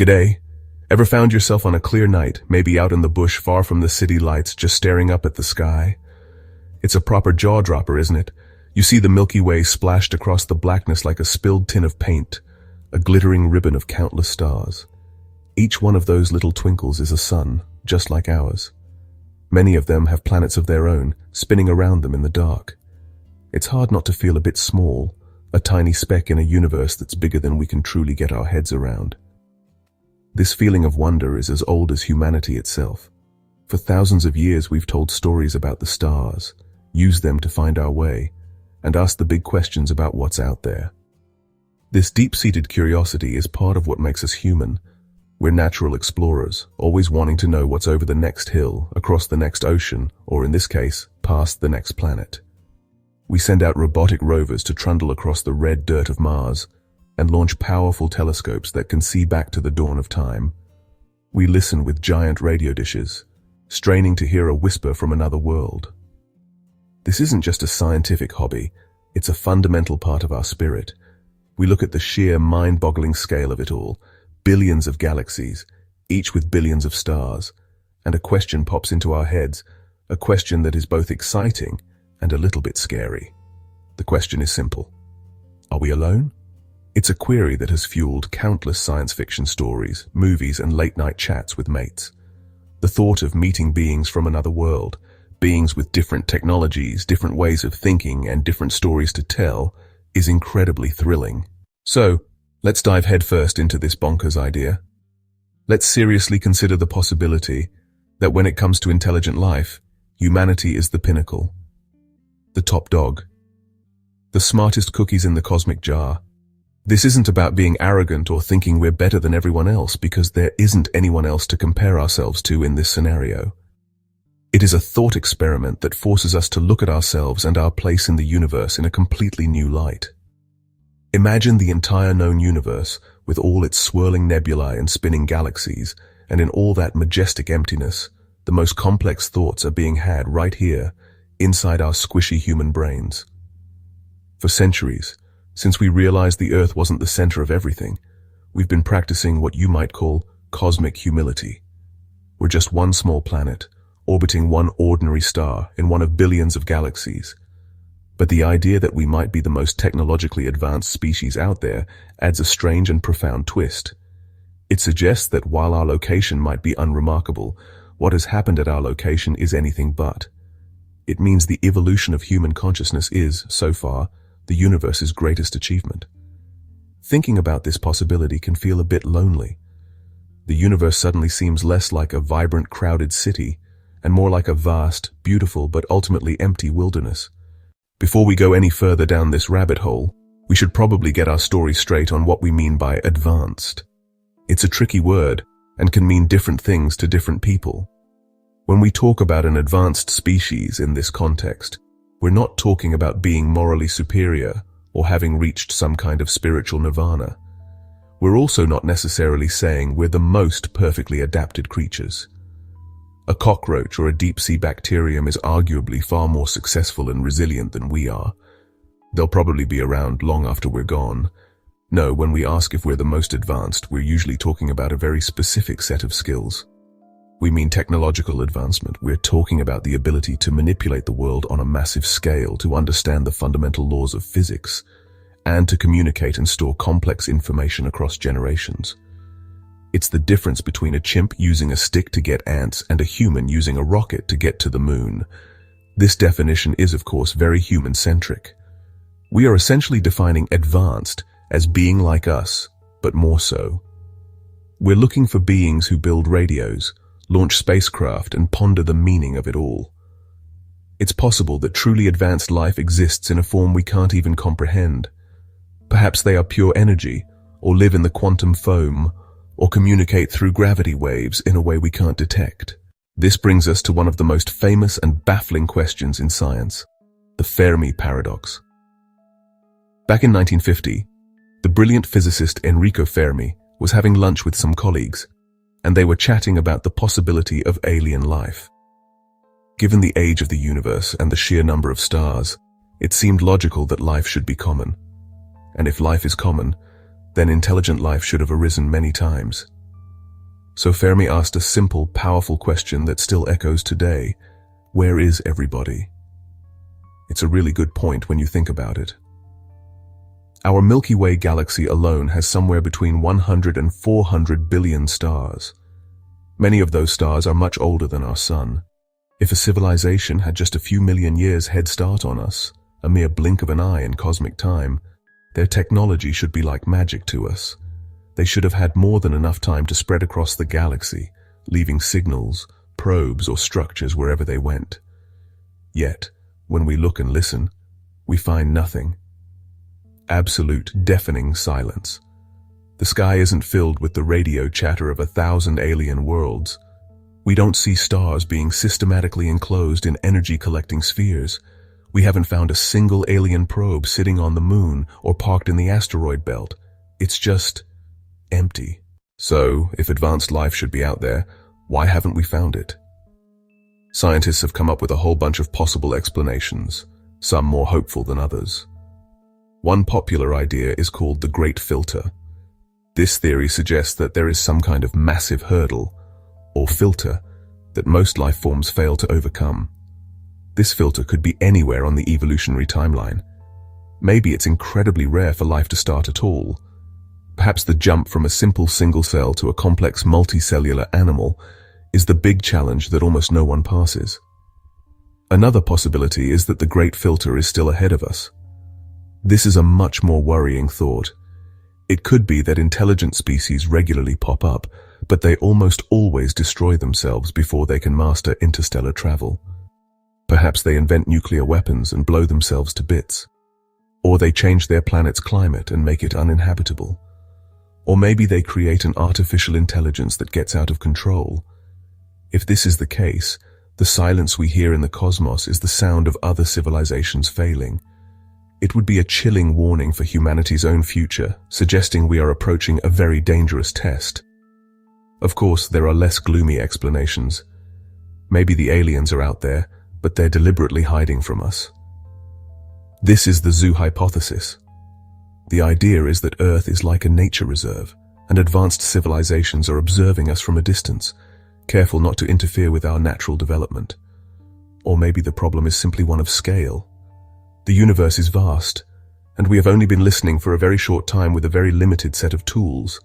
G'day. Ever found yourself on a clear night, maybe out in the bush far from the city lights, just staring up at the sky? It's a proper jaw-dropper, isn't it? You see the Milky Way splashed across the blackness like a spilled tin of paint, a glittering ribbon of countless stars. Each one of those little twinkles is a sun, just like ours. Many of them have planets of their own, spinning around them in the dark. It's hard not to feel a bit small, a tiny speck in a universe that's bigger than we can truly get our heads around. This feeling of wonder is as old as humanity itself. For thousands of years we've told stories about the stars, used them to find our way, and asked the big questions about what's out there. This deep-seated curiosity is part of what makes us human. We're natural explorers, always wanting to know what's over the next hill, across the next ocean, or in this case, past the next planet. We send out robotic rovers to trundle across the red dirt of Mars and launch powerful telescopes that can see back to the dawn of time. We listen with giant radio dishes, straining to hear a whisper from another world. This isn't just a scientific hobby, it's a fundamental part of our spirit. We look at the sheer mind-boggling scale of it all, billions of galaxies, each with billions of stars, and a question pops into our heads, a question that is both exciting and a little bit scary. The question is simple. Are we alone? It's a query that has fueled countless science fiction stories, movies, and late-night chats with mates. The thought of meeting beings from another world, beings with different technologies, different ways of thinking, and different stories to tell, is incredibly thrilling. So, let's dive headfirst into this bonkers idea. Let's seriously consider the possibility that when it comes to intelligent life, humanity is the pinnacle, the top dog, the smartest cookies in the cosmic jar. This isn't about being arrogant or thinking we're better than everyone else, because there isn't anyone else to compare ourselves to in this scenario. It is a thought experiment that forces us to look at ourselves and our place in the universe in a completely new light. Imagine the entire known universe with all its swirling nebulae and spinning galaxies, and in all that majestic emptiness, the most complex thoughts are being had right here, inside our squishy human brains. For centuries, since we realized the Earth wasn't the center of everything, we've been practicing what you might call cosmic humility. We're just one small planet, orbiting one ordinary star in one of billions of galaxies. But the idea that we might be the most technologically advanced species out there adds a strange and profound twist. It suggests that while our location might be unremarkable, what has happened at our location is anything but. It means the evolution of human consciousness is, so far, the universe's greatest achievement. Thinking about this possibility can feel a bit lonely. The universe suddenly seems less like a vibrant, crowded city, and more like a vast, beautiful, but ultimately empty wilderness. Before we go any further down this rabbit hole, we should probably get our story straight on what we mean by advanced. It's a tricky word, and can mean different things to different people. When we talk about an advanced species in this context, we're not talking about being morally superior or having reached some kind of spiritual nirvana. We're also not necessarily saying we're the most perfectly adapted creatures. A cockroach or a deep-sea bacterium is arguably far more successful and resilient than we are. They'll probably be around long after we're gone. No, when we ask if we're the most advanced, we're usually talking about a very specific set of skills. We mean technological advancement. We're talking about the ability to manipulate the world on a massive scale, to understand the fundamental laws of physics, and to communicate and store complex information across generations. It's the difference between a chimp using a stick to get ants and a human using a rocket to get to the moon. This definition is, of course, very human-centric. We are essentially defining advanced as being like us, but more so. We're looking for beings who build radios, launch spacecraft, and ponder the meaning of it all. It's possible that truly advanced life exists in a form we can't even comprehend. Perhaps they are pure energy, or live in the quantum foam, or communicate through gravity waves in a way we can't detect. This brings us to one of the most famous and baffling questions in science, the Fermi paradox. Back in 1950, the brilliant physicist Enrico Fermi was having lunch with some colleagues, and they were chatting about the possibility of alien life. Given the age of the universe and the sheer number of stars, it seemed logical that life should be common. And if life is common, then intelligent life should have arisen many times. So Fermi asked a simple, powerful question that still echoes today. Where is everybody? It's a really good point when you think about it. Our Milky Way galaxy alone has somewhere between 100 and 400 billion stars. Many of those stars are much older than our sun. If a civilization had just a few million years head start on us, a mere blink of an eye in cosmic time, their technology should be like magic to us. They should have had more than enough time to spread across the galaxy, leaving signals, probes, or structures wherever they went. Yet, when we look and listen, we find nothing. Absolute, deafening silence. The sky isn't filled with the radio chatter of 1,000 alien worlds. We don't see stars being systematically enclosed in energy-collecting spheres. We haven't found a single alien probe sitting on the moon or parked in the asteroid belt. It's just empty. So, if advanced life should be out there, why haven't we found it? Scientists have come up with a whole bunch of possible explanations, some more hopeful than others. One popular idea is called the Great Filter. This theory suggests that there is some kind of massive hurdle, or filter, that most life forms fail to overcome. This filter could be anywhere on the evolutionary timeline. Maybe it's incredibly rare for life to start at all. Perhaps the jump from a simple single cell to a complex multicellular animal is the big challenge that almost no one passes. Another possibility is that the Great Filter is still ahead of us. This is a much more worrying thought. It could be that intelligent species regularly pop up, but they almost always destroy themselves before they can master interstellar travel. Perhaps they invent nuclear weapons and blow themselves to bits. Or they change their planet's climate and make it uninhabitable. Or maybe they create an artificial intelligence that gets out of control. If this is the case, the silence we hear in the cosmos is the sound of other civilizations failing. It would be a chilling warning for humanity's own future, suggesting we are approaching a very dangerous test. Of course, there are less gloomy explanations. Maybe the aliens are out there, but they're deliberately hiding from us. This is the zoo hypothesis. The idea is that Earth is like a nature reserve, and advanced civilizations are observing us from a distance, careful not to interfere with our natural development. Or maybe the problem is simply one of scale. The universe is vast, and we have only been listening for a very short time with a very limited set of tools.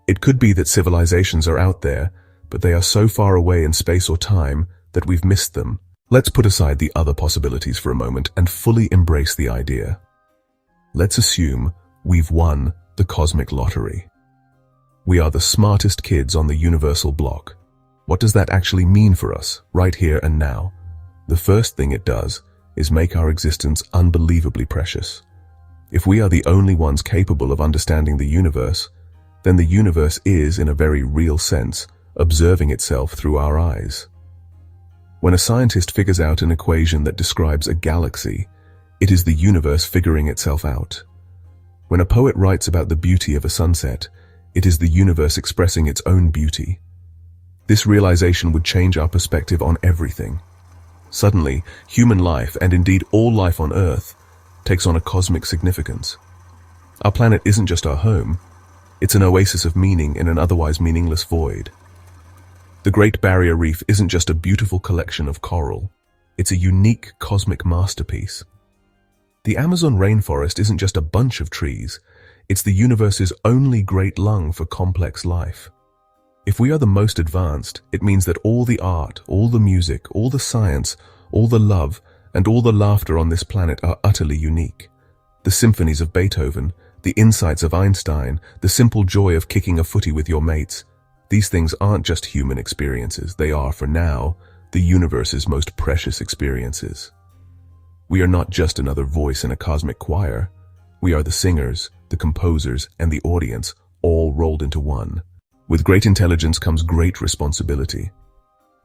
It could be that civilizations are out there, but they are so far away in space or time that we've missed them. Let's put aside the other possibilities for a moment and fully embrace the idea. Let's assume we've won the cosmic lottery. We are the smartest kids on the universal block. What does that actually mean for us, right here and now? The first thing it does is make our existence unbelievably precious. If we are the only ones capable of understanding the universe, then the universe is, in a very real sense, observing itself through our eyes. When a scientist figures out an equation that describes a galaxy, it is the universe figuring itself out. When a poet writes about the beauty of a sunset, it is the universe expressing its own beauty. This realization would change our perspective on everything. Suddenly, human life, and indeed all life on Earth, takes on a cosmic significance. Our planet isn't just our home, it's an oasis of meaning in an otherwise meaningless void. The Great Barrier Reef isn't just a beautiful collection of coral, it's a unique cosmic masterpiece. The Amazon rainforest isn't just a bunch of trees, it's the universe's only great lung for complex life. If we are the most advanced, it means that all the art, all the music, all the science, all the love, and all the laughter on this planet are utterly unique. The symphonies of Beethoven, the insights of Einstein, the simple joy of kicking a footy with your mates, these things aren't just human experiences, they are, for now, the universe's most precious experiences. We are not just another voice in a cosmic choir. We are the singers, the composers, and the audience, all rolled into one. With great intelligence comes great responsibility.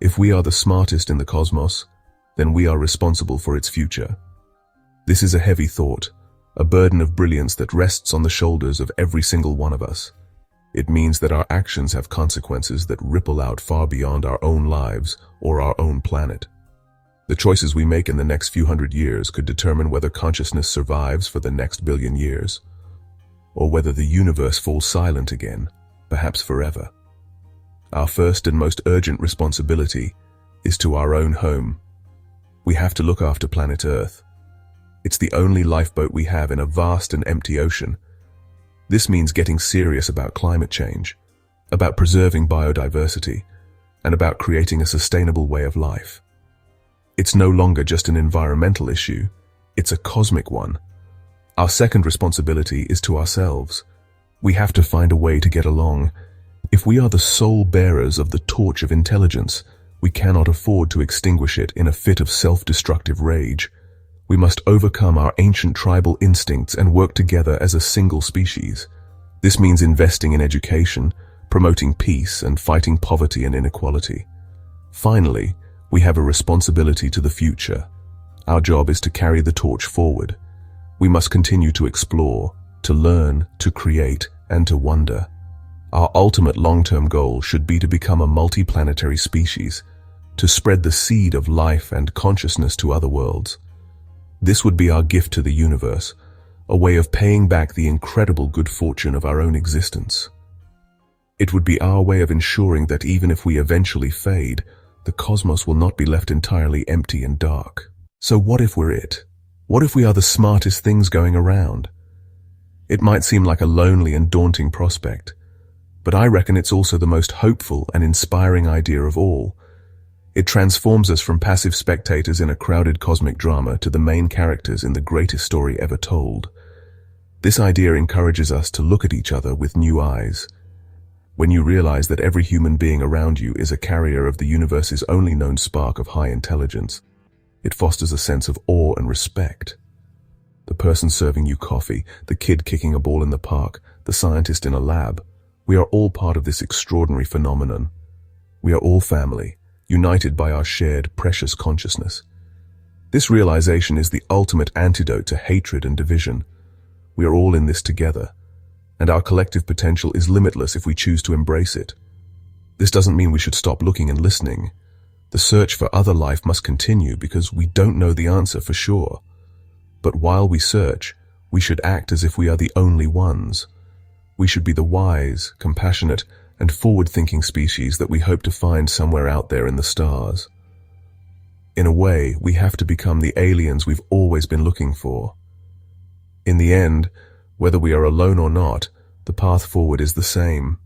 If we are the smartest in the cosmos, then we are responsible for its future. This is a heavy thought, a burden of brilliance that rests on the shoulders of every single one of us. It means that our actions have consequences that ripple out far beyond our own lives or our own planet. The choices we make in the next few hundred years could determine whether consciousness survives for the next billion years, or whether the universe falls silent again, perhaps forever. Our first and most urgent responsibility is to our own home. We have to look after planet Earth. It's the only lifeboat we have in a vast and empty ocean. This means getting serious about climate change, about preserving biodiversity, and about creating a sustainable way of life. It's no longer just an environmental issue, it's a cosmic one. Our second responsibility is to ourselves. We have to find a way to get along. If we are the sole bearers of the torch of intelligence, we cannot afford to extinguish it in a fit of self-destructive rage. We must overcome our ancient tribal instincts and work together as a single species. This means investing in education, promoting peace, and fighting poverty and inequality. Finally, we have a responsibility to the future. Our job is to carry the torch forward. We must continue to explore, to learn, to create, and to wonder. Our ultimate long-term goal should be to become a multi-planetary species, to spread the seed of life and consciousness to other worlds. This would be our gift to the universe, a way of paying back the incredible good fortune of our own existence. It would be our way of ensuring that even if we eventually fade, the cosmos will not be left entirely empty and dark. So what if we're it? What if we are the smartest things going around? It might seem like a lonely and daunting prospect, but I reckon it's also the most hopeful and inspiring idea of all. It transforms us from passive spectators in a crowded cosmic drama to the main characters in the greatest story ever told. This idea encourages us to look at each other with new eyes. When you realize that every human being around you is a carrier of the universe's only known spark of high intelligence, it fosters a sense of awe and respect. The person serving you coffee, the kid kicking a ball in the park, the scientist in a lab, we are all part of this extraordinary phenomenon. We are all family, united by our shared, precious consciousness. This realization is the ultimate antidote to hatred and division. We are all in this together, and our collective potential is limitless if we choose to embrace it. This doesn't mean we should stop looking and listening. The search for other life must continue because we don't know the answer for sure. But while we search, we should act as if we are the only ones. We should be the wise, compassionate, and forward-thinking species that we hope to find somewhere out there in the stars. In a way, we have to become the aliens we've always been looking for. In the end, whether we are alone or not, the path forward is the same.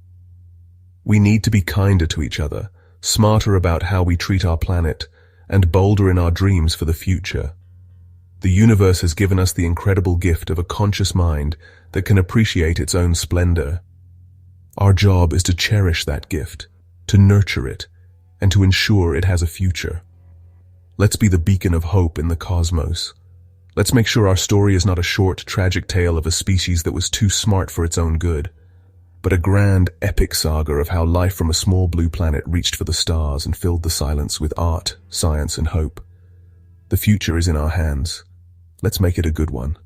We need to be kinder to each other, smarter about how we treat our planet, and bolder in our dreams for the future. The universe has given us the incredible gift of a conscious mind that can appreciate its own splendor. Our job is to cherish that gift, to nurture it, and to ensure it has a future. Let's be the beacon of hope in the cosmos. Let's make sure our story is not a short, tragic tale of a species that was too smart for its own good, but a grand, epic saga of how life from a small blue planet reached for the stars and filled the silence with art, science, and hope. The future is in our hands. Let's make it a good one.